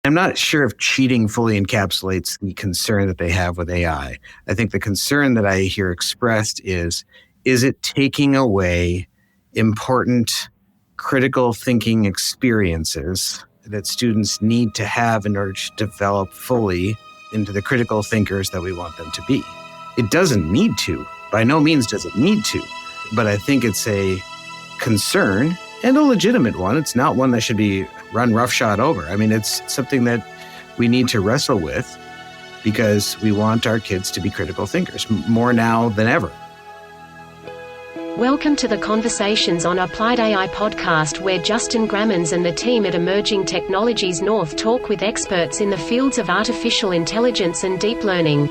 I'm not sure if cheating fully encapsulates the concern that they have with AI. I think the concern that I hear expressed is it taking away important critical thinking experiences that students need to have in order to develop fully into the critical thinkers that we want them to be? It doesn't need to. By no means does it need to. But I think it's a concern and a legitimate one. It's not one that should be run roughshod over. I mean, it's something that we need to wrestle with because we want our kids to be critical thinkers more now than ever. Welcome to the Conversations on Applied AI podcast, where Justin Grammons and the team at Emerging Technologies North talk with experts in the fields of artificial intelligence and deep learning.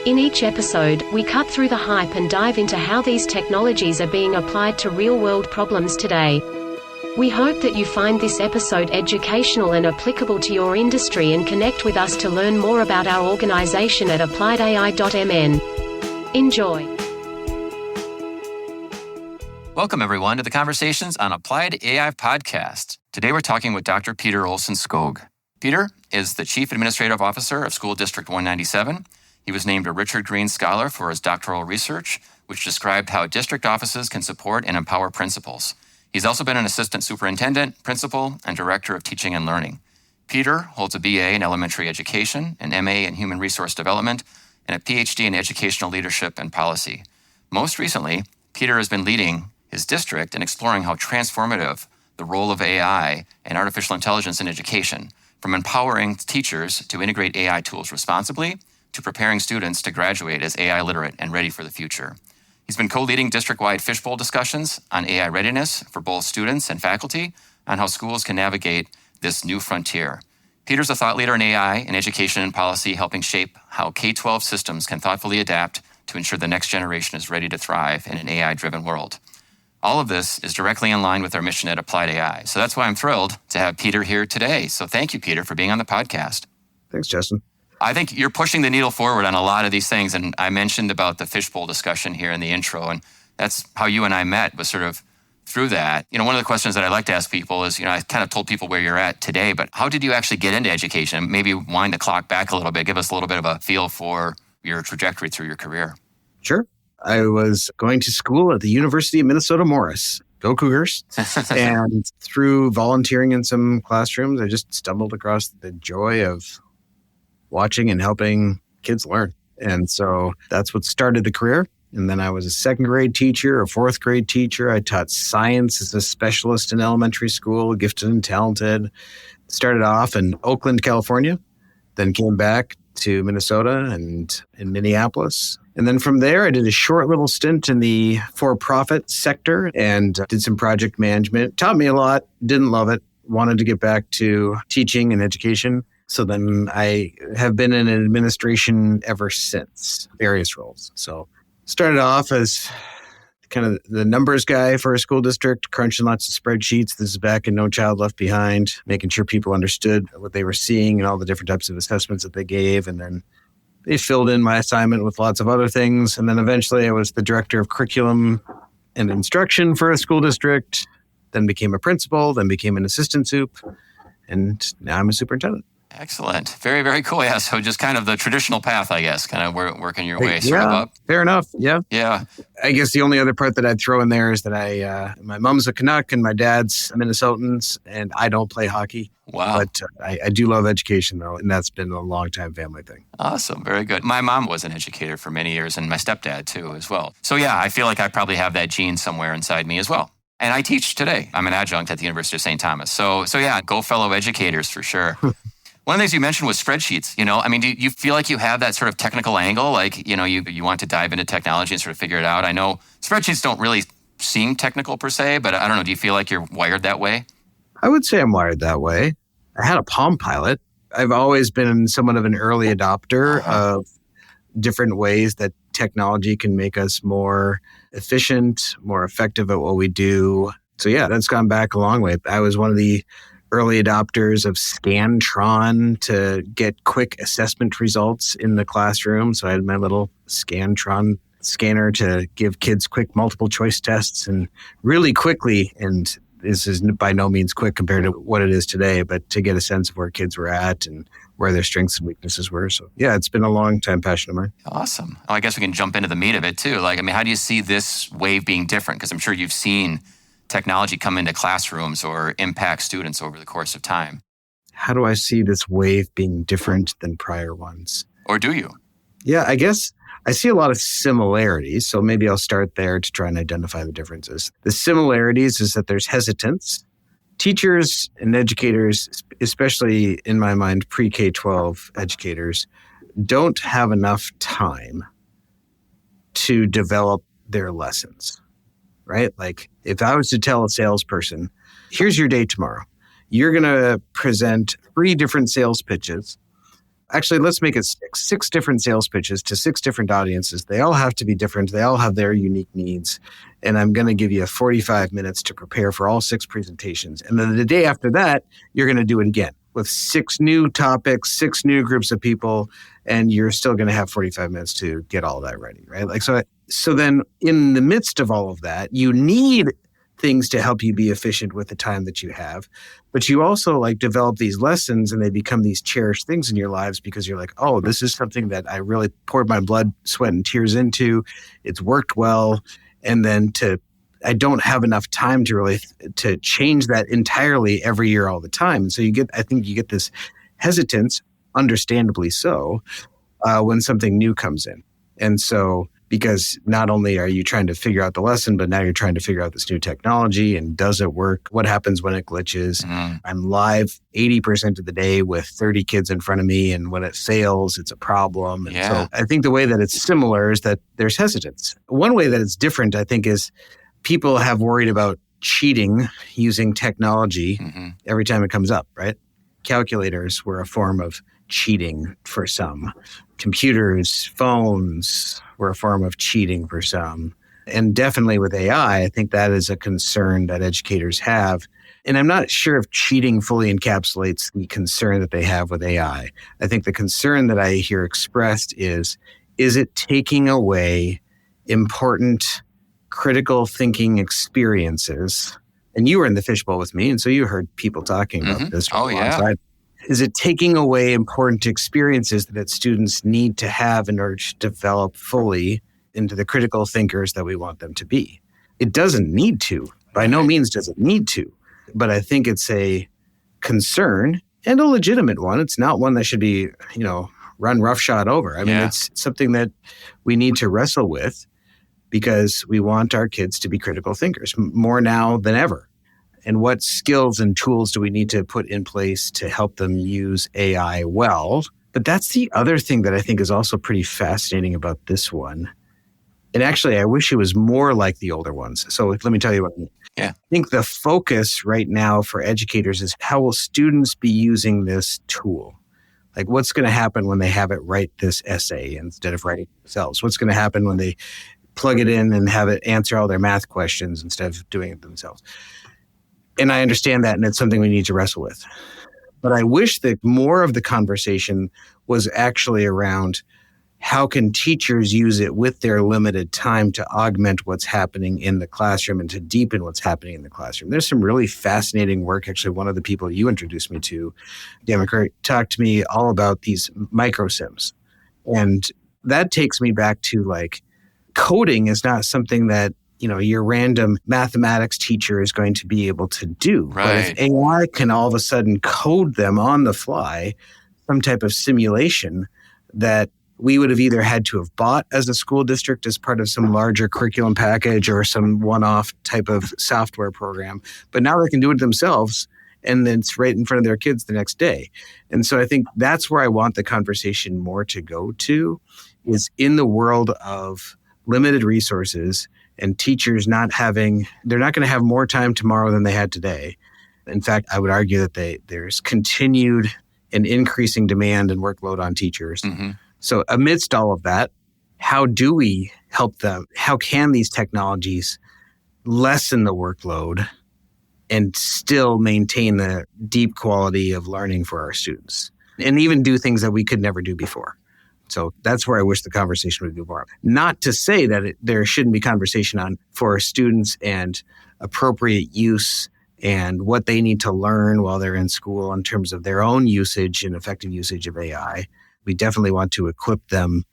In each episode, we cut through the hype and dive into how these technologies are being applied to real-world problems today. We hope that you find this episode educational and applicable to your industry and connect with us to learn more about our organization at appliedai.mn. Enjoy. Welcome, everyone, to the Conversations on Applied AI podcast. Today, we're talking with Dr. Peter Olson-Skog. Peter is the Chief Administrative Officer of School District 197. He was named a Richard Green Scholar for his doctoral research, which described how district offices can support and empower principals. He's also been an assistant superintendent, principal, and director of teaching and learning. Peter holds a BA in elementary education, an MA in human resource development, and a PhD in educational leadership and policy. Most recently, Peter has been leading his district in exploring how transformative the role of AI and artificial intelligence in education, from empowering teachers to integrate AI tools responsibly to preparing students to graduate as AI-literate and ready for the future. He's been co-leading district-wide fishbowl discussions on AI readiness for both students and faculty on how schools can navigate this new frontier. Peter's a thought leader in AI in education and policy, helping shape how K-12 systems can thoughtfully adapt to ensure the next generation is ready to thrive in an AI-driven world. All of this is directly in line with our mission at Applied AI. So that's why I'm thrilled to have Peter here today. So thank you, Peter, for being on the podcast. Thanks, Justin. I think you're pushing the needle forward on a lot of these things. And I mentioned about the fishbowl discussion here in the intro, and that's how you and I met, was sort of through that. One of the questions that I like to ask people is, I kind of told people where you're at today, but how did you actually get into education? Maybe wind the clock back a little bit, give us a little bit of a feel for your trajectory through your career. Sure. I was going to school at the University of Minnesota Morris. Go Cougars. And through volunteering in some classrooms, I just stumbled across the joy of watching and helping kids learn. And so that's what started the career. And then I was a second grade teacher, a fourth grade teacher. I taught science as a specialist in elementary school, gifted and talented. Started off in Oakland, California, then came back to Minnesota and in Minneapolis. And then from there, I did a short little stint in the for-profit sector and did some project management. Taught me a lot, didn't love it, wanted to get back to teaching and education. So then I have been in administration ever since, various roles. So started off as kind of the numbers guy for a school district, crunching lots of spreadsheets. This is back in No Child Left Behind, making sure people understood what they were seeing and all the different types of assessments that they gave. And then they filled in my assignment with lots of other things. And then eventually I was the director of curriculum and instruction for a school district, then became a principal, then became an assistant soup, and now I'm a superintendent. Excellent. Very, very cool. Yeah. So just kind of the traditional path, I guess, kind of working your way sort of up. Fair enough. Yeah. Yeah. I guess the only other part that I'd throw in there is that my mom's a Canuck and my dad's a Minnesotans, and I don't play hockey. Wow. But I do love education, though, and that's been a long-time family thing. Awesome. Very good. My mom was an educator for many years, and my stepdad, too, as well. So, yeah, I feel like I probably have that gene somewhere inside me as well. And I teach today. I'm an adjunct at the University of St. Thomas. So yeah, go fellow educators for sure. One of the things you mentioned was spreadsheets. Do you feel like you have that sort of technical angle? Like, you want to dive into technology and sort of figure it out? I know spreadsheets don't really seem technical per se, but I don't know. Do you feel like you're wired that way? I would say I'm wired that way. I had a Palm Pilot. I've always been somewhat of an early adopter of different ways that technology can make us more efficient, more effective at what we do. So yeah, that's gone back a long way. I was one of the early adopters of Scantron to get quick assessment results in the classroom. So I had my little Scantron scanner to give kids quick multiple choice tests and really quickly and this is by no means quick compared to what it is today, but to get a sense of where kids were at and where their strengths and weaknesses were. So yeah, it's been a long time passion of mine. Awesome. Well, I guess we can jump into the meat of it too. How do you see this wave being different? Because I'm sure you've seen technology come into classrooms or impact students over the course of time. How do I see this wave being different than prior ones? Or do you? Yeah, I guess I see a lot of similarities. So maybe I'll start there to try and identify the differences. The similarities is that there's hesitance. Teachers and educators, especially in my mind, pre-K-12 educators, don't have enough time to develop their lessons, right? Like if I was to tell a salesperson, here's your day tomorrow. You're going to present 3 different sales pitches. Actually, let's make it 6 different sales pitches to 6 different audiences. They all have to be different. They all have their unique needs. And I'm going to give you 45 minutes to prepare for all 6 presentations. And then the day after that, you're going to do it again with 6 new topics, 6 new groups of people, and you're still going to have 45 minutes to get all that ready, right? So then in the midst of all of that, you need things to help you be efficient with the time that you have. But you also develop these lessons and they become these cherished things in your lives because you're like, oh, this is something that I really poured my blood, sweat, and tears into. It's worked well. And then I don't have enough time to really to change that entirely every year all the time. So I think you get this hesitance, understandably so, when something new comes in. And so because not only are you trying to figure out the lesson, but now you're trying to figure out this new technology and does it work? What happens when it glitches? I'm live 80% of the day with 30 kids in front of me. And when it fails, it's a problem. And so I think the way that it's similar is that there's hesitance. One way that it's different, I think, is people have worried about cheating using technology every time it comes up, right? Calculators were a form of cheating for some. Computers, phones were a form of cheating for some. And definitely with AI, I think that is a concern that educators have. And I'm not sure if cheating fully encapsulates the concern that they have with AI. I think the concern that I hear expressed is it taking away important critical thinking experiences? And you were in the fishbowl with me, and so you heard people talking about this. Oh, yeah. Is it taking away important experiences that students need to have in order to develop fully into the critical thinkers that we want them to be? It doesn't need to. By no means does it need to. But I think it's a concern and a legitimate one. It's not one that should be, run roughshod over. I mean, it's something that we need to wrestle with because we want our kids to be critical thinkers more now than ever. And what skills and tools do we need to put in place to help them use AI well? But that's the other thing that I think is also pretty fascinating about this one. And actually, I wish it was more like the older ones. So let me tell you what I mean. Yeah. I think the focus right now for educators is how will students be using this tool? Like what's going to happen when they have it write this essay instead of writing it themselves? What's going to happen when they plug it in and have it answer all their math questions instead of doing it themselves? And I understand that, and it's something we need to wrestle with. But I wish that more of the conversation was actually around how can teachers use it with their limited time to augment what's happening in the classroom and to deepen what's happening in the classroom. There's some really fascinating work. Actually, one of the people you introduced me to, Dan McCurry, talked to me all about these micro sims. And that takes me back to coding is not something that your random mathematics teacher is going to be able to do. Right. But if AI can all of a sudden code them on the fly, some type of simulation that we would have either had to have bought as a school district as part of some larger curriculum package or some one-off type of software program. But now they can do it themselves, and then it's right in front of their kids the next day. And so I think that's where I want the conversation more to go to, is in the world of limited resources and teachers they're not going to have more time tomorrow than they had today. In fact, I would argue that there's continued and increasing demand and workload on teachers. So amidst all of that, how do we help them? How can these technologies lessen the workload and still maintain the deep quality of learning for our students? And even do things that we could never do before. So that's where I wish the conversation would be more. Not to say that there shouldn't be conversation on for students and appropriate use and what they need to learn while they're in school in terms of their own usage and effective usage of AI. We definitely want to equip them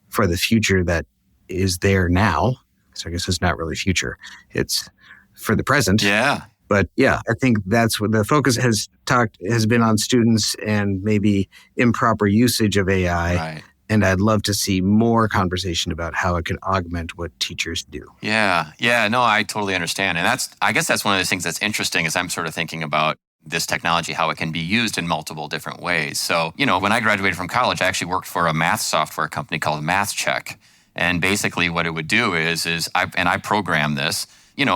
for the future that is there now. So I guess it's not really future. It's for the present. Yeah. But yeah, I think that's what the focus has been on students and maybe improper usage of AI. Right. And I'd love to see more conversation about how it can augment what teachers do. Yeah. Yeah. No, I totally understand. And I guess that's one of the things that's interesting is I'm sort of thinking about this technology, how it can be used in multiple different ways. So, when I graduated from college, I actually worked for a math software company called MathCheck. And basically what it would do is I programmed this,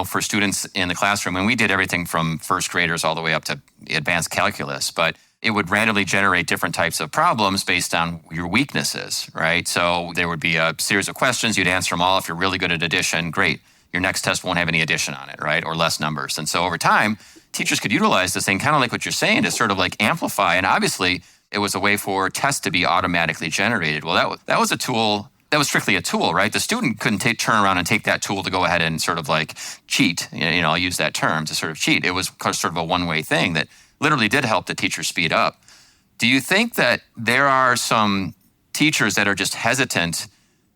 for students in the classroom. And we did everything from first graders all the way up to advanced calculus. But it would randomly generate different types of problems based on your weaknesses, right? So there would be a series of questions. You'd answer them all. If you're really good at addition, great. Your next test won't have any addition on it, right? Or less numbers. And so over time, teachers could utilize this thing, kind of like what you're saying, to sort of like amplify. And obviously, it was a way for tests to be automatically generated. Well, that was a tool. That was strictly a tool, right? The student couldn't turn around and take that tool to go ahead and sort of like cheat. I'll use that term to sort of cheat. It was sort of a one-way thing that literally did help the teacher speed up. Do you think that there are some teachers that are just hesitant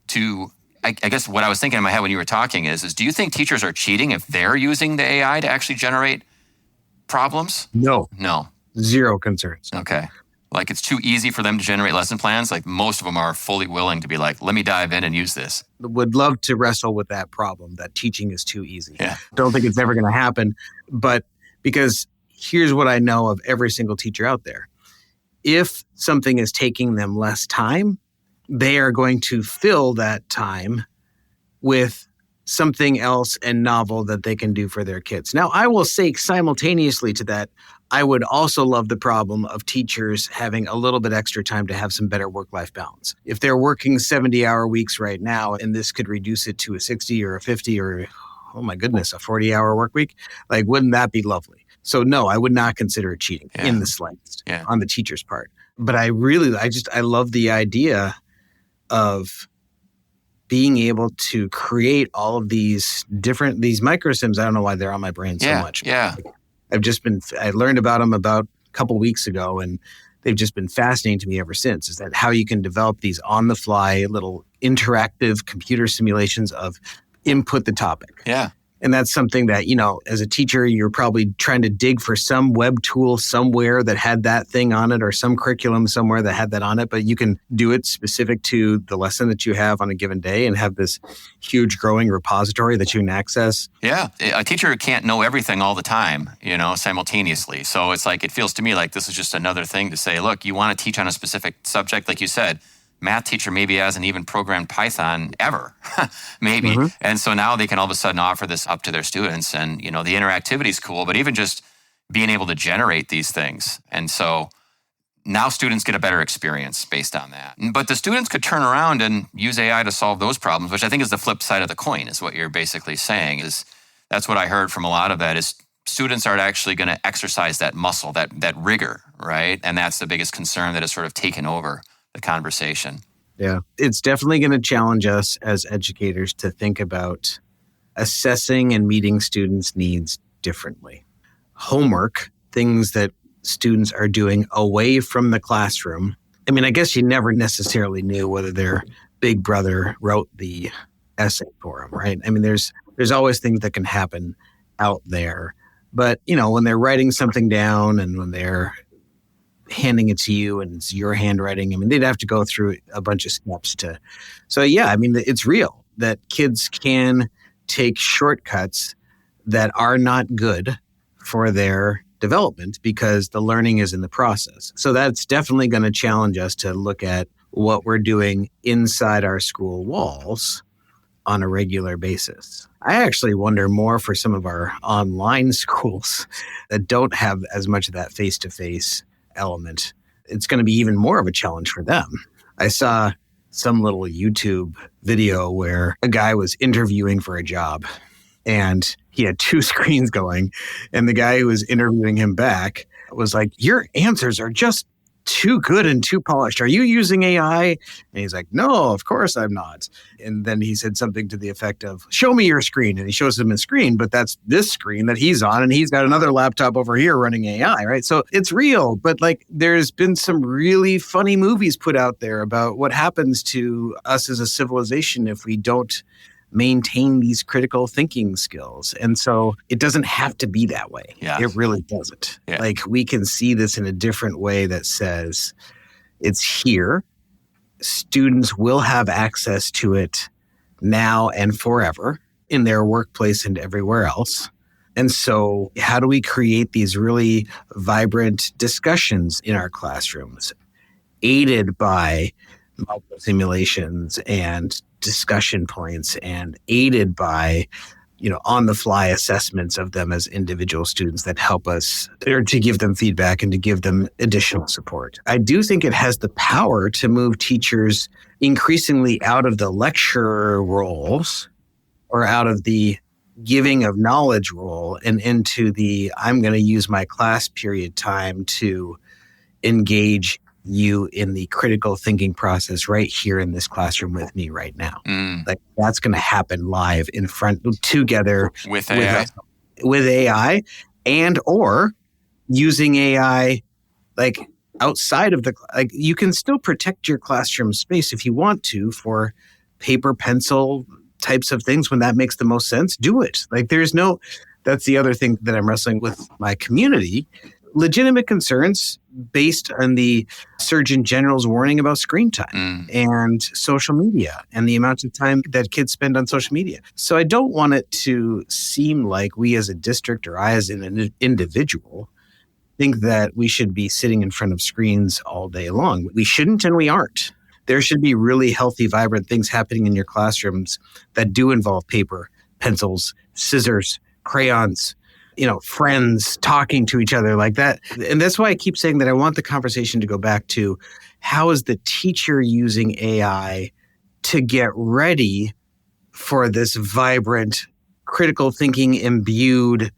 to, I guess what I was thinking in my head when you were talking is do you think teachers are cheating if they're using the AI to actually generate problems? No. Zero concerns. Okay. Like it's too easy for them to generate lesson plans. Like most of them are fully willing to be like, let me dive in and use this. Would love to wrestle with that problem, that teaching is too easy. Yeah. Don't think it's ever going to happen. But because here's what I know of every single teacher out there. If something is taking them less time, they are going to fill that time with something else and novel that they can do for their kids. Now, I will say simultaneously to that, I would also love the problem of teachers having a little bit extra time to have some better work-life balance. If they're working 70-hour weeks right now, and this could reduce it to a 60 or a 50 or, oh my goodness, a 40-hour work week, like wouldn't that be lovely? So no, I would not consider it cheating in the slightest on the teacher's part. But I love the idea of being able to create all of these microsims. I don't know why they're on my brain so much. Yeah. I learned about them about a couple weeks ago, and they've just been fascinating to me ever since, is that how you can develop these on the fly little interactive computer simulations of input the topic. Yeah. And that's something that, as a teacher, you're probably trying to dig for some web tool somewhere that had that thing on it, or some curriculum somewhere that had that on it. But you can do it specific to the lesson that you have on a given day and have this huge growing repository that you can access. Yeah. A teacher can't know everything all the time, simultaneously. So it's like, it feels to me like this is just another thing to say, look, you want to teach on a specific subject, like you said. Math teacher maybe hasn't even programmed Python ever, maybe. Mm-hmm. And so now they can all of a sudden offer this up to their students. And, the interactivity is cool, but even just being able to generate these things. And so now students get a better experience based on that. But the students could turn around and use AI to solve those problems, which I think is the flip side of the coin, is what you're basically saying. Is that's what I heard from a lot of that is students aren't actually going to exercise that muscle, that rigor, right? And that's the biggest concern that has sort of taken over the conversation. Yeah, it's definitely going to challenge us as educators to think about assessing and meeting students' needs differently. Homework, things that students are doing away from the classroom. I mean, I guess you never necessarily knew whether their big brother wrote the essay for them, right? I mean, there's always things that can happen out there. But, when they're writing something down and when they're handing it to you and it's your handwriting, I mean, they'd have to go through a bunch of steps to. So, yeah, I mean, it's real that kids can take shortcuts that are not good for their development because the learning is in the process. So that's definitely going to challenge us to look at what we're doing inside our school walls on a regular basis. I actually wonder more for some of our online schools that don't have as much of that face-to-face element. It's going to be even more of a challenge for them. I saw some little YouTube video where a guy was interviewing for a job and he had two screens going, and the guy who was interviewing him back was like, your answers are just too good and too polished. Are you using AI? And he's like, no, of course I'm not. And then he said something to the effect of, show me your screen. And he shows him his screen, but that's this screen that he's on. And he's got another laptop over here running AI, right? So it's real. But like, there's been some really funny movies put out there about what happens to us as a civilization if we don't maintain these critical thinking skills. And so it doesn't have to be that way. Yeah. It really doesn't. Yeah. Like, we can see this in a different way that says it's here. Students will have access to it now and forever in their workplace and everywhere else. And so how do we create these really vibrant discussions in our classrooms, aided by multiple simulations and discussion points, and aided by, on-the-fly assessments of them as individual students that help us, or to give them feedback and to give them additional support. I do think it has the power to move teachers increasingly out of the lecturer roles or out of the giving of knowledge role and into the, I'm going to use my class period time to engage you in the critical thinking process right here in this classroom with me right now. Like, that's going to happen live in front together with AI, with AI, and or using AI like outside of the, like, you can still protect your classroom space if you want to for paper, pencil types of things. When that makes the most sense, do it. Like, that's the other thing that I'm wrestling with my community. Legitimate concerns based on the Surgeon General's warning about screen time and social media and the amount of time that kids spend on social media. So I don't want it to seem like we as a district, or I as an individual, think that we should be sitting in front of screens all day long. We shouldn't, and we aren't. There should be really healthy, vibrant things happening in your classrooms that do involve paper, pencils, scissors, crayons, friends talking to each other like that. And that's why I keep saying that I want the conversation to go back to, how is the teacher using AI to get ready for this vibrant, critical thinking imbued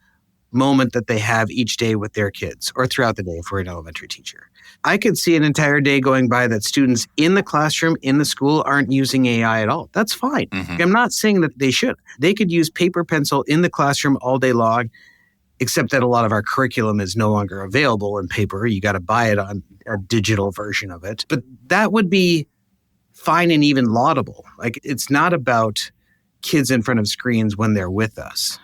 moment that they have each day with their kids, or throughout the day if we're an elementary teacher. I could see an entire day going by that students in the classroom, in the school, aren't using AI at all. That's fine. I'm not saying that they should. They could use paper, pencil in the classroom all day long, except that a lot of our curriculum is no longer available in paper. You got to buy it on a digital version of it. But that would be fine and even laudable. Like, it's not about kids in front of screens when they're with us.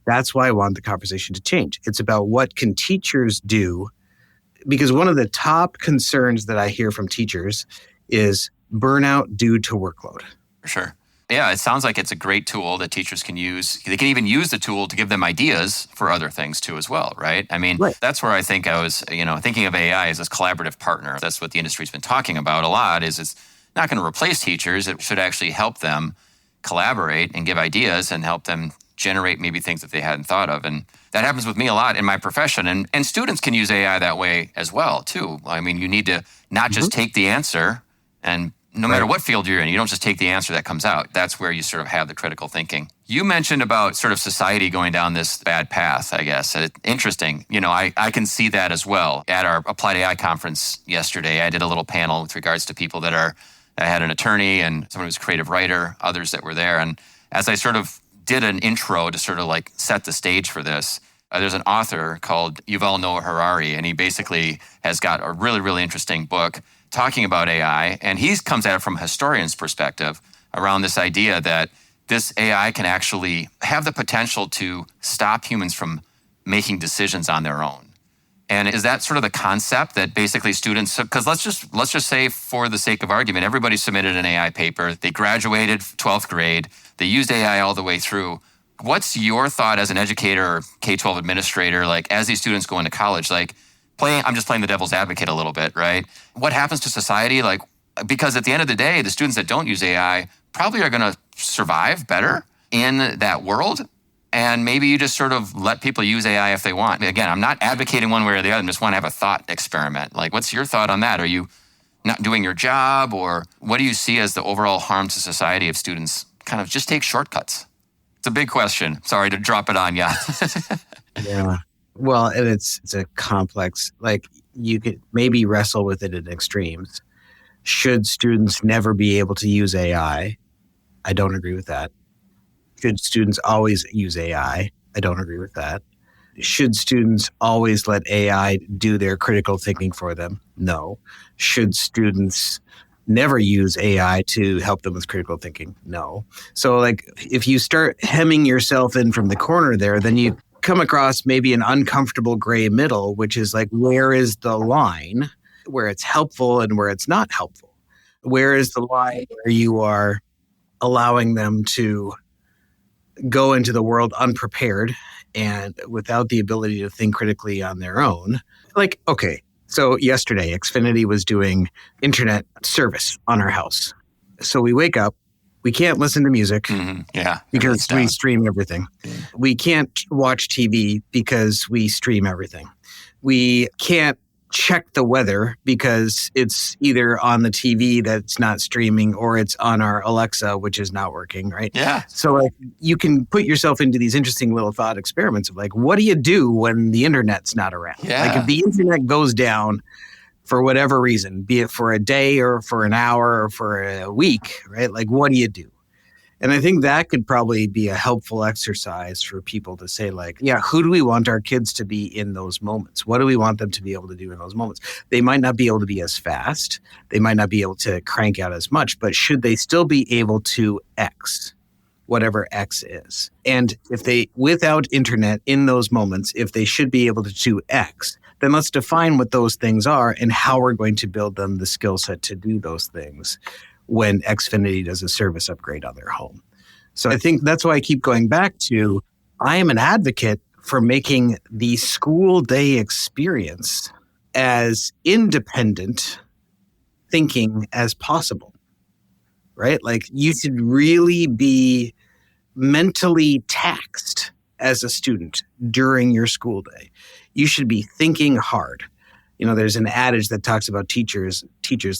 That's why I want the conversation to change. It's about what can teachers do, because one of the top concerns that I hear from teachers is burnout due to workload. For sure. Yeah, it sounds like it's a great tool that teachers can use. They can even use the tool to give them ideas for other things too as well, right? I mean, That's where I think I was, thinking of AI as this collaborative partner. That's what the industry's been talking about a lot, is it's not going to replace teachers. It should actually help them collaborate and give ideas and help them generate maybe things that they hadn't thought of. And that happens with me a lot in my profession. And students can use AI that way as well too. I mean, you need to not just take the answer, and no matter what field you're in, you don't just take the answer that comes out. That's where you sort of have the critical thinking. You mentioned about sort of society going down this bad path, I guess. Interesting. I can see that as well. At our Applied AI conference yesterday, I did a little panel with regards to people I had an attorney and someone who's a creative writer, others that were there. And as I sort of did an intro to sort of like set the stage for this, there's an author called Yuval Noah Harari, and he basically has got a really, really interesting book talking about AI, and he comes at it from a historian's perspective around this idea that this AI can actually have the potential to stop humans from making decisions on their own. And is that sort of the concept that basically students, because let's just say for the sake of argument, everybody submitted an AI paper, they graduated 12th grade, they used AI all the way through. What's your thought as an educator or K-12 administrator, like as these students go into college, like I'm just playing the devil's advocate a little bit, right? What happens to society? Like, because at the end of the day, the students that don't use AI probably are going to survive better in that world. And maybe you just sort of let people use AI if they want. Again, I'm not advocating one way or the other. I just want to have a thought experiment. Like, what's your thought on that? Are you not doing your job? Or what do you see as the overall harm to society if students kind of just take shortcuts? It's a big question. Sorry to drop it on you. Yeah. Well, and it's a complex, like, you could maybe wrestle with it in extremes. Should students never be able to use AI? I don't agree with that. Should students always use AI? I don't agree with that. Should students always let AI do their critical thinking for them? No. Should students never use AI to help them with critical thinking? No. So like if you start hemming yourself in from the corner there, then you come across maybe an uncomfortable gray middle, which is like, where is the line where it's helpful and where it's not helpful? Where is the line where you are allowing them to go into the world unprepared and without the ability to think critically on their own? Like, okay, so yesterday, Xfinity was doing internet service on our house. So we wake up, we can't listen to music because we stream everything. We can't watch TV because we stream everything. We can't check the weather because it's either on the TV that's not streaming or it's on our Alexa, which is not working, right? Yeah. So like you can put yourself into these interesting little thought experiments of like, what do you do when the internet's not around? Yeah. Like if the internet goes down for whatever reason, be it for a day or for an hour or for a week, right? Like what do you do? And I think that could probably be a helpful exercise for people to say like, yeah, who do we want our kids to be in those moments? What do we want them to be able to do in those moments? They might not be able to be as fast. They might not be able to crank out as much, but should they still be able to X, whatever X is? And if they, without internet in those moments, if they should be able to do X, then let's define what those things are and how we're going to build them the skill set to do those things when Xfinity does a service upgrade on their home. So I think that's why I keep going back to, I am an advocate for making the school day experience as independent thinking as possible, right? Like you should really be mentally taxed as a student during your school day. You should be thinking hard. You know, there's an adage that talks about teachers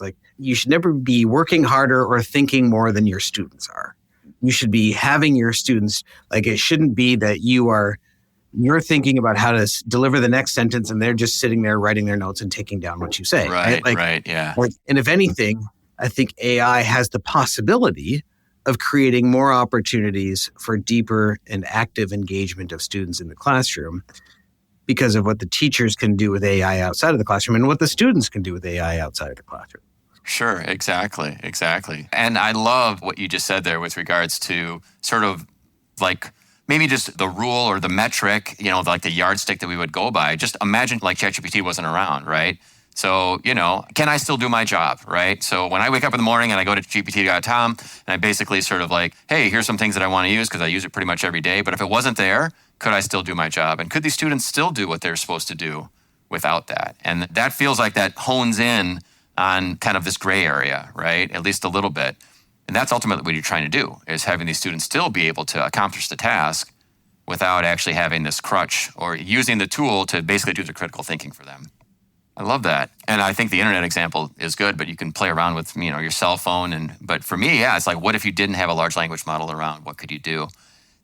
like, you should never be working harder or thinking more than your students are. You should be having your students, like it shouldn't be that you're thinking about how to deliver the next sentence and they're just sitting there writing their notes and taking down what you say. Right, yeah. And if anything, I think AI has the possibility of creating more opportunities for deeper and active engagement of students in the classroom, because of what the teachers can do with AI outside of the classroom and what the students can do with AI outside of the classroom. Sure, exactly. And I love what you just said there with regards to sort of like maybe just the rule or the metric, you know, like the yardstick that we would go by. Just imagine like ChatGPT wasn't around, right? So, you know, can I still do my job, right? So when I wake up in the morning and I go to gpt.com and I basically sort of like, hey, here's some things that I want to use because I use it pretty much every day. But if it wasn't there, could I still do my job? And could these students still do what they're supposed to do without that? And that feels like that hones in on kind of this gray area, right? At least a little bit. And that's ultimately what you're trying to do, is having these students still be able to accomplish the task without actually having this crutch or using the tool to basically do the critical thinking for them. I love that. And I think the internet example is good, but you can play around with, you know, your cell phone. But for me, yeah, it's like, what if you didn't have a large language model around? What could you do?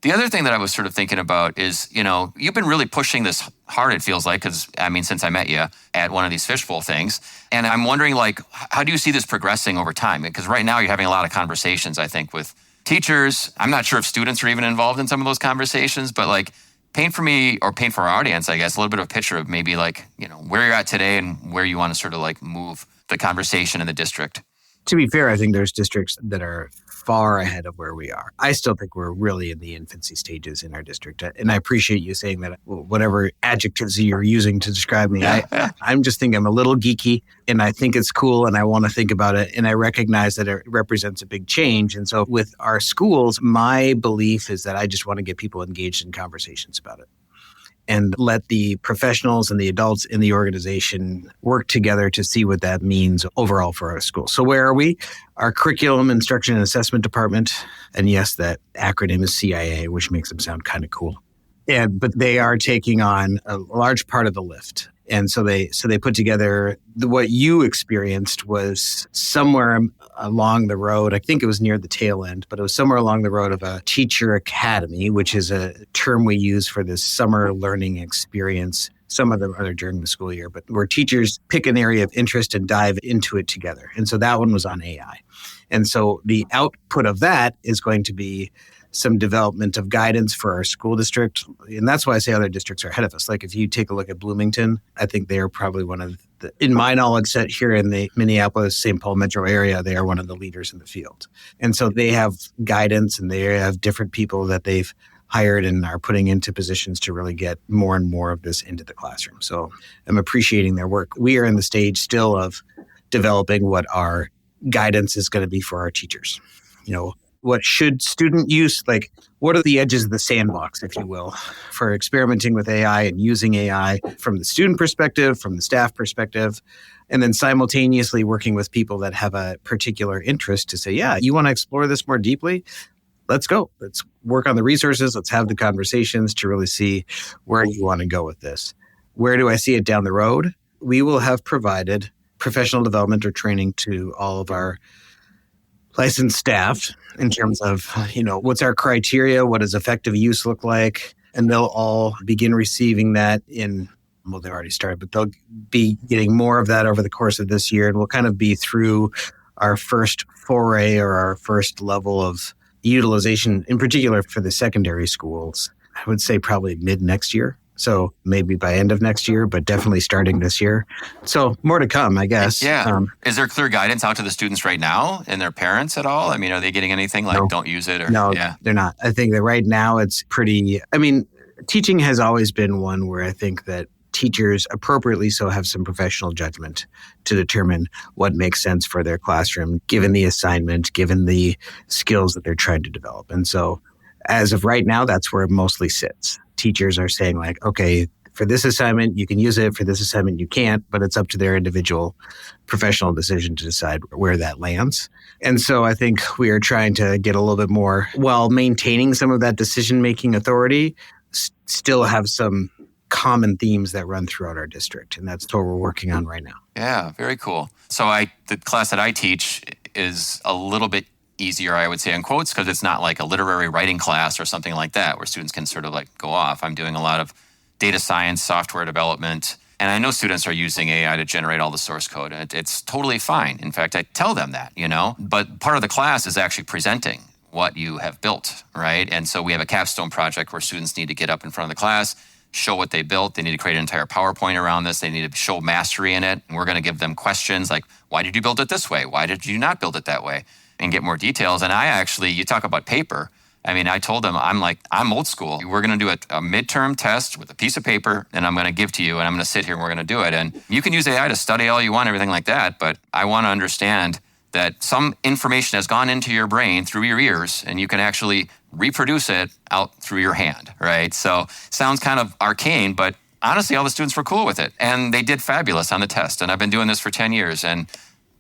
The other thing that I was sort of thinking about is, you know, you've been really pushing this hard, it feels like, because, I mean, since I met you at one of these fishbowl things. And I'm wondering, like, how do you see this progressing over time? Because right now you're having a lot of conversations, I think, with teachers. I'm not sure if students are even involved in some of those conversations, but like, paint for me, or paint for our audience, I guess, a little bit of a picture of maybe like, you know, where you're at today and where you want to sort of like move the conversation in the district. To be fair, I think there's districts that are far ahead of where we are. I still think we're really in the infancy stages in our district. And I appreciate you saying that, whatever adjectives you're using to describe me. I'm just thinking I'm a little geeky and I think it's cool and I want to think about it. And I recognize that it represents a big change. And so with our schools, my belief is that I just want to get people engaged in conversations about it and let the professionals and the adults in the organization work together to see what that means overall for our school. So where are we? Our Curriculum, Instruction, and Assessment Department. And yes, that acronym is CIA, which makes them sound kind of cool. But they are taking on a large part of the lift. And so they put together what you experienced was somewhere along the road. I think it was near the tail end, but it was somewhere along the road of a teacher academy, which is a term we use for this summer learning experience Some of them are during the school year, but where teachers pick an area of interest and dive into it together. And so that one was on AI. And so the output of that is going to be some development of guidance for our school district. And that's why I say other districts are ahead of us. Like if you take a look at Bloomington, I think they are probably one of the, in my knowledge set here in the Minneapolis, St. Paul metro area, they are one of the leaders in the field. And so they have guidance and they have different people that they've hired and are putting into positions to really get more and more of this into the classroom. So I'm appreciating their work. We are in the stage still of developing what our guidance is going to be for our teachers. What should student use, like what are the edges of the sandbox, if you will, for experimenting with AI and using AI from the student perspective, from the staff perspective, and then simultaneously working with people that have a particular interest to say, yeah, you want to explore this more deeply? Let's go. Let's work on the resources. Let's have the conversations to really see where you want to go with this. Where do I see it down the road? We will have provided professional development or training to all of our licensed staff in terms of, what's our criteria? What does effective use look like? And they'll all begin receiving that they've already started, but they'll be getting more of that over the course of this year. And we'll kind of be through our first foray or our first level of utilization, in particular for the secondary schools, I would say probably mid next year. So maybe by end of next year, but definitely starting this year. So more to come, I guess. Yeah. Is there clear guidance out to the students right now and their parents at all? I mean, are they getting anything like don't use it? No, they're not. I think that right now it's teaching has always been one where I think that teachers appropriately so have some professional judgment to determine what makes sense for their classroom, given the assignment, given the skills that they're trying to develop. And so as of right now, that's where it mostly sits. Teachers are saying like, okay, for this assignment, you can use it. For this assignment, you can't, but it's up to their individual professional decision to decide where that lands. And so I think we are trying to get a little bit more, while maintaining some of that decision-making authority, still have some common themes that run throughout our district. And that's what we're working on right now. Yeah, very cool. So the class that I teach is a little bit easier, I would say, in quotes, because it's not like a literary writing class or something like that where students can sort of like go off. I'm doing a lot of data science, software development, and I know students are using AI to generate all the source code. It's totally fine. In fact, I tell them that, but part of the class is actually presenting what you have built, right? And so we have a capstone project where students need to get up in front of the class, show what they built. They need to create an entire PowerPoint around this. They need to show mastery in it. And we're going to give them questions like, why did you build it this way? Why did you not build it that way? And get more details. And you talk about paper. I mean, I told them, I'm old school. We're going to do a midterm test with a piece of paper, and I'm going to give to you, and I'm going to sit here and we're going to do it. And you can use AI to study all you want, everything like that, but I want to understand that some information has gone into your brain through your ears, and you can actually reproduce it out through your hand, right? So sounds kind of arcane, but honestly, all the students were cool with it, and they did fabulous on the test. And I've been doing this for 10 years, and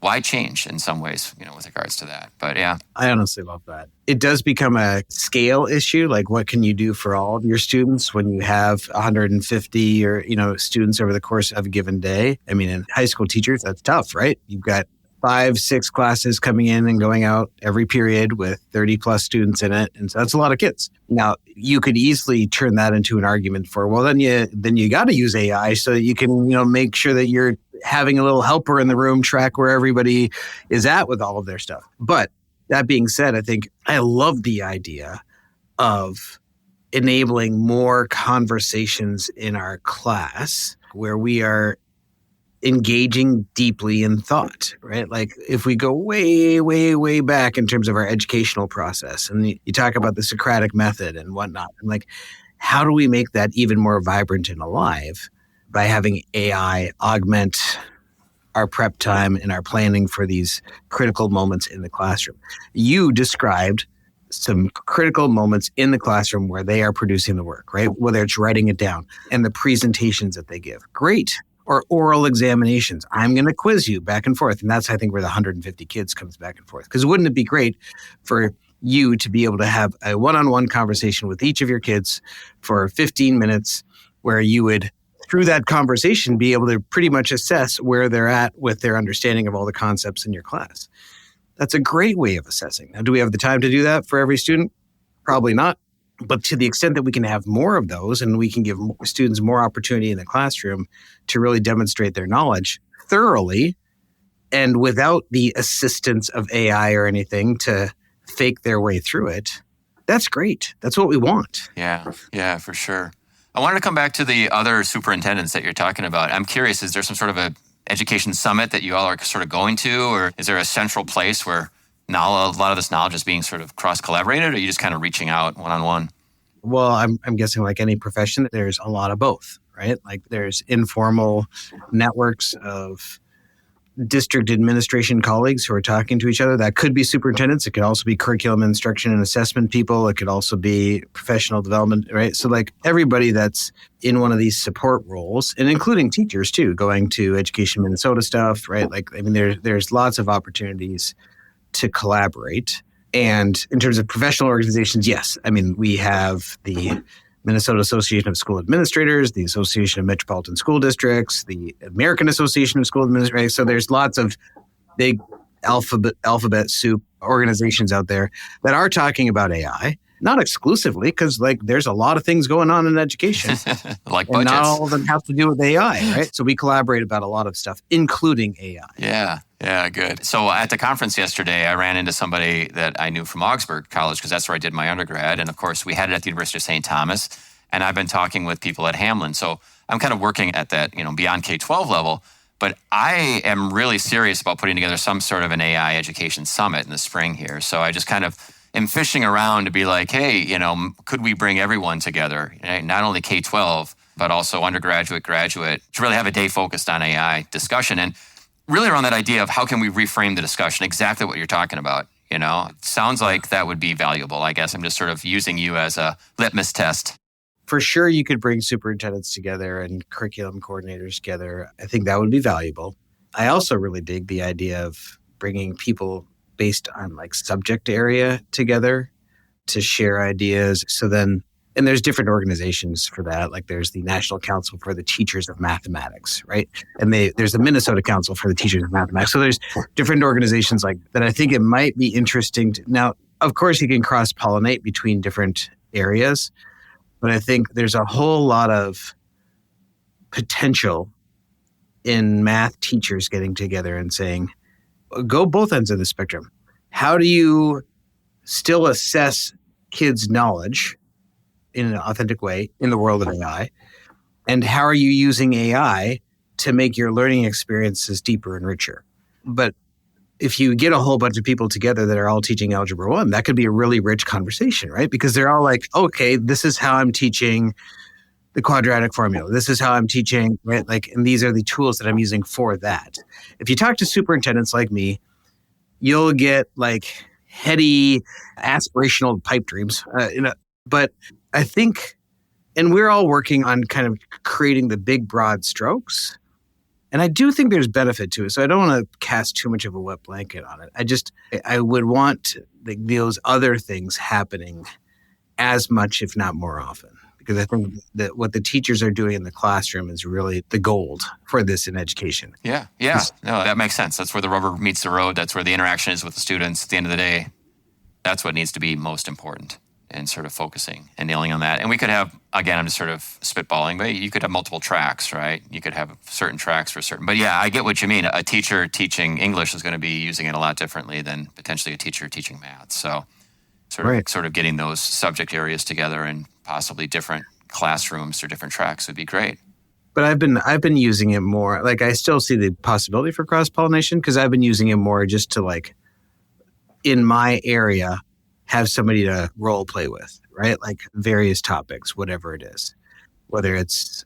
why change in some ways, with regards to that? But yeah. I honestly love that. It does become a scale issue. Like what can you do for all of your students when you have 150 or, students over the course of a given day? I mean, in high school teachers, that's tough, right? You've got 5-6 classes coming in and going out every period with 30 plus students in it. And so that's a lot of kids. Now, you could easily turn that into an argument for, well, then you got to use AI so that you can, make sure that you're having a little helper in the room track where everybody is at with all of their stuff. But that being said, I think I love the idea of enabling more conversations in our class where we are engaging deeply in thought, right? Like if we go way, way, way back in terms of our educational process, and you talk about the Socratic method and whatnot, and like, how do we make that even more vibrant and alive by having AI augment our prep time and our planning for these critical moments in the classroom? You described some critical moments in the classroom where they are producing the work, right? Whether it's writing it down and the presentations that they give. Great. Or oral examinations. I'm going to quiz you back and forth. And that's, I think, where the 150 kids comes back and forth. Because wouldn't it be great for you to be able to have a one-on-one conversation with each of your kids for 15 minutes where you would, through that conversation, be able to pretty much assess where they're at with their understanding of all the concepts in your class? That's a great way of assessing. Now, do we have the time to do that for every student? Probably not. But to the extent that we can have more of those and we can give students more opportunity in the classroom to really demonstrate their knowledge thoroughly and without the assistance of AI or anything to fake their way through it, that's great. That's what we want. Yeah, for sure. I wanted to come back to the other superintendents that you're talking about. I'm curious, is there some sort of a education summit that you all are sort of going to, or is there a central place where now a lot of this knowledge is being sort of cross-collaborated, or are you just kind of reaching out one-on-one? Well, I'm guessing like any profession, there's a lot of both, right? Like there's informal networks of district administration colleagues who are talking to each other. That could be superintendents. It could also be curriculum instruction and assessment people. It could also be professional development, right? So like everybody that's in one of these support roles, and including teachers too, going to Education Minnesota stuff, right? Like, I mean, there's lots of opportunities to collaborate. And in terms of professional organizations, yes. I mean, we have the Minnesota Association of School Administrators, the Association of Metropolitan School Districts, the American Association of School Administrators. So there's lots of big alphabet soup organizations out there that are talking about AI. Not exclusively, because like there's a lot of things going on in education. Like and budgets. not all of them have to do with AI, right? So we collaborate about a lot of stuff, including AI. Yeah, good. So at the conference yesterday, I ran into somebody that I knew from Augsburg College, because that's where I did my undergrad. And of course, we had it at the University of St. Thomas. And I've been talking with people at Hamlin. So I'm kind of working at that, beyond K-12 level. But I am really serious about putting together some sort of an AI education summit in the spring here. So I just kind of am fishing around to be like, hey, could we bring everyone together? Not only K-12, but also undergraduate, graduate, to really have a day focused on AI discussion. And really around that idea of how can we reframe the discussion, exactly what you're talking about. It sounds like that would be valuable. I guess I'm just sort of using you as a litmus test. For sure, you could bring superintendents together and curriculum coordinators together. I think that would be valuable. I also really dig the idea of bringing people based on like subject area together to share ideas. So then, and there's different organizations for that. Like there's the National Council for the Teachers of Mathematics, right? And there's the Minnesota Council for the Teachers of Mathematics. So there's different organizations like that. I think it might be interesting to, now, of course, you can cross-pollinate between different areas, but I think there's a whole lot of potential in math teachers getting together and saying, go both ends of the spectrum. How do you still assess kids' knowledge in an authentic way in the world of AI? And how are you using AI to make your learning experiences deeper and richer? But if you get a whole bunch of people together that are all teaching Algebra 1, that could be a really rich conversation, right? Because they're all like, okay, this is how I'm teaching the quadratic formula. This is how I'm teaching, right? Like, and these are the tools that I'm using for that. If you talk to superintendents like me, you'll get like heady, aspirational pipe dreams, but I think, and we're all working on kind of creating the big, broad strokes. And I do think there's benefit to it. So I don't want to cast too much of a wet blanket on it. I would want those other things happening as much, if not more often. Because I think that what the teachers are doing in the classroom is really the gold for this in education. Yeah. No, that makes sense. That's where the rubber meets the road. That's where the interaction is with the students. At the end of the day, that's what needs to be most important, and sort of focusing and nailing on that. And we could have, again, I'm just sort of spitballing, but you could have multiple tracks, right? You could have certain tracks for certain. But yeah, I get what you mean. A teacher teaching English is going to be using it a lot differently than potentially a teacher teaching math. So sort of getting those subject areas together and possibly different classrooms or different tracks would be great. But I've been using it more. Like I still see the possibility for cross-pollination because I've been using it more just to like in my area have somebody to role play with, right? Like various topics, whatever it is. Whether it's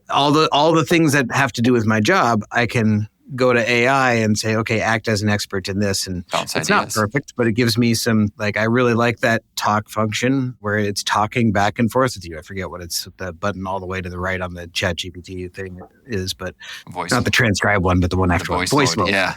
all the things that have to do with my job, I can go to AI and say, okay, act as an expert in this. And it's not perfect, but it gives me some, like, I really like that talk function where it's talking back and forth with you. I forget what it's, the button all the way to the right on the ChatGPT thing is, but voice not the transcribe one, but the one after voice mode. Yeah.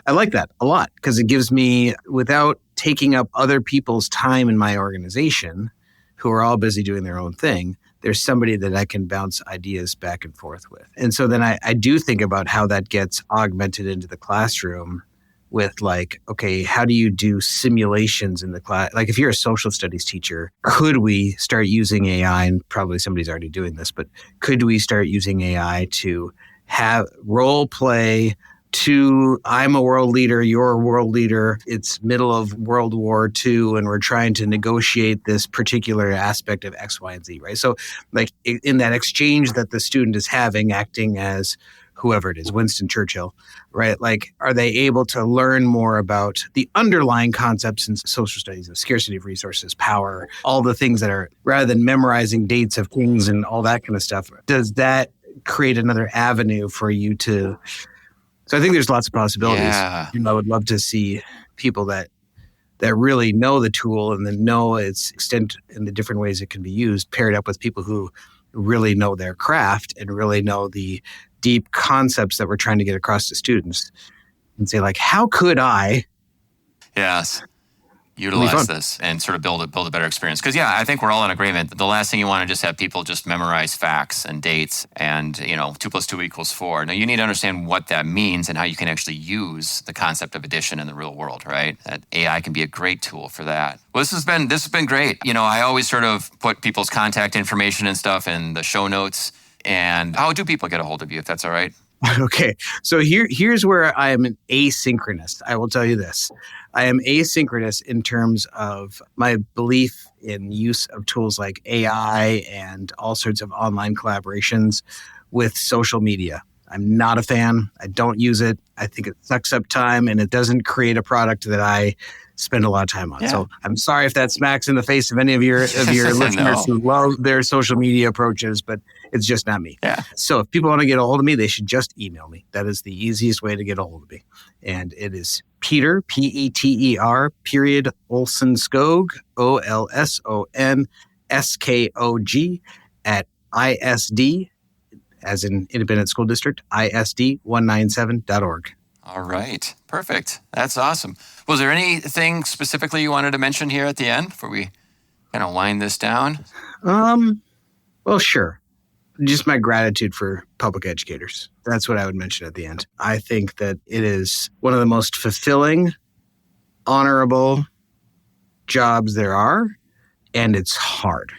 I like that a lot because it gives me, without taking up other people's time in my organization who are all busy doing their own thing, there's somebody that I can bounce ideas back and forth with. And so then I do think about how that gets augmented into the classroom with like, okay, how do you do simulations in the class? Like if you're a social studies teacher, could we start using AI, and probably somebody's already doing this, but could we start using AI to have role play to I'm a world leader, you're a world leader. It's middle of World War II, and we're trying to negotiate this particular aspect of X, Y, and Z, right? So like in that exchange that the student is having, acting as whoever it is, Winston Churchill, right? Like, are they able to learn more about the underlying concepts in social studies of scarcity of resources, power, all the things that are, rather than memorizing dates of kings and all that kind of stuff, does that create another avenue for you to... So I think there's lots of possibilities. Yeah. I would love to see people that really know the tool and then know its extent and the different ways it can be used, paired up with people who really know their craft and really know the deep concepts that we're trying to get across to students, and say like, how could I utilize this and sort of build a better experience? Because I think we're all in agreement. The last thing you want to just have people just memorize facts and dates and 2 + 2 = 4. Now you need to understand what that means and how you can actually use the concept of addition in the real world, right? That AI can be a great tool for that. Well, this has been great. I always sort of put people's contact information and stuff in the show notes. And how do people get a hold of you, if that's all right? Okay. So here's where I am an asynchronous. I will tell you this. I am asynchronous in terms of my belief in use of tools like AI and all sorts of online collaborations with social media. I'm not a fan. I don't use it. I think it sucks up time and it doesn't create a product that I spend a lot of time on. Yeah. So I'm sorry if that smacks in the face of any of your listeners who love their social media approaches, but it's just not me. Yeah. So if people want to get a hold of me, they should just email me. That is the easiest way to get a hold of me. And it is Peter, Peter, period, Olson-Skog, OLSONSKOG at ISD, as in Independent School District, ISD197.org. All right. Perfect. That's awesome. Was there anything specifically you wanted to mention here at the end before we kind of wind this down? Well, sure. Just my gratitude for public educators. That's what I would mention at the end. I think that it is one of the most fulfilling, honorable jobs there are, and it's hard.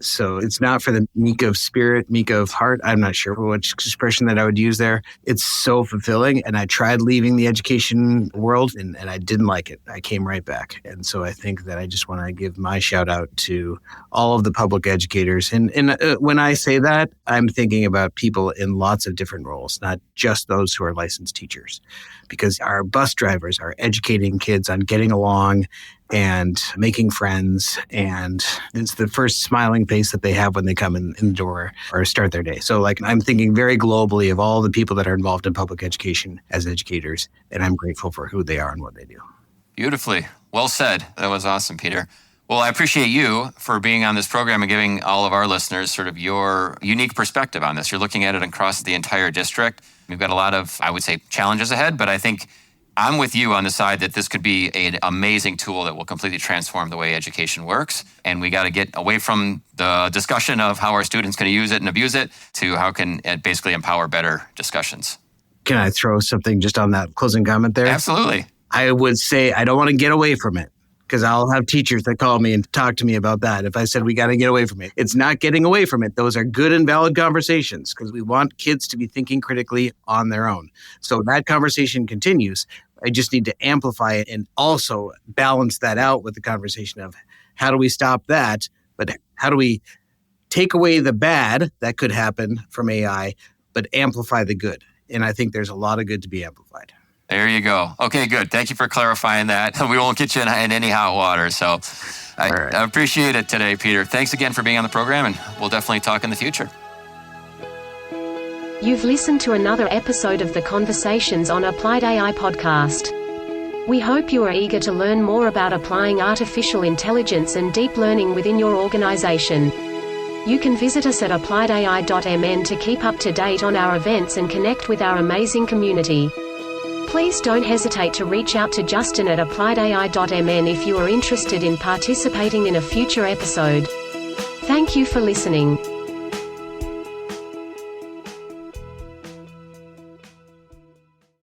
So it's not for the meek of spirit, meek of heart. I'm not sure which expression that I would use there. It's so fulfilling. And I tried leaving the education world and I didn't like it. I came right back. And so I think that I just want to give my shout out to all of the public educators. And when I say that, I'm thinking about people in lots of different roles, not just those who are licensed teachers, because our bus drivers are educating kids on getting along and making friends, and it's the first smiling face that they have when they come in the door or start their day. So like, I'm thinking very globally of all the people that are involved in public education as educators, and I'm grateful for who they are and what they do. Beautifully. Well said. That was awesome, Peter. Well, I appreciate you for being on this program and giving all of our listeners sort of your unique perspective on this. You're looking at it across the entire district. We've got a lot of, I would say, challenges ahead, but I think I'm with you on the side that this could be an amazing tool that will completely transform the way education works. And we got to get away from the discussion of how our students can use it and abuse it to how can it basically empower better discussions. Can I throw something just on that closing comment there? Absolutely. I would say I don't want to get away from it, because I'll have teachers that call me and talk to me about that. If I said we got to get away from it, it's not getting away from it. Those are good and valid conversations because we want kids to be thinking critically on their own. So that conversation continues. I just need to amplify it and also balance that out with the conversation of how do we stop that, but how do we take away the bad that could happen from AI, but amplify the good. And I think there's a lot of good to be amplified. There you go. Okay, good. Thank you for clarifying that. We won't get you in any hot water. So I appreciate it today, Peter. Thanks again for being on the program, and we'll definitely talk in the future. You've listened to another episode of the Conversations on Applied AI podcast. We hope you are eager to learn more about applying artificial intelligence and deep learning within your organization. You can visit us at appliedai.mn to keep up to date on our events and connect with our amazing community. Please don't hesitate to reach out to Justin at appliedai.mn if you are interested in participating in a future episode. Thank you for listening.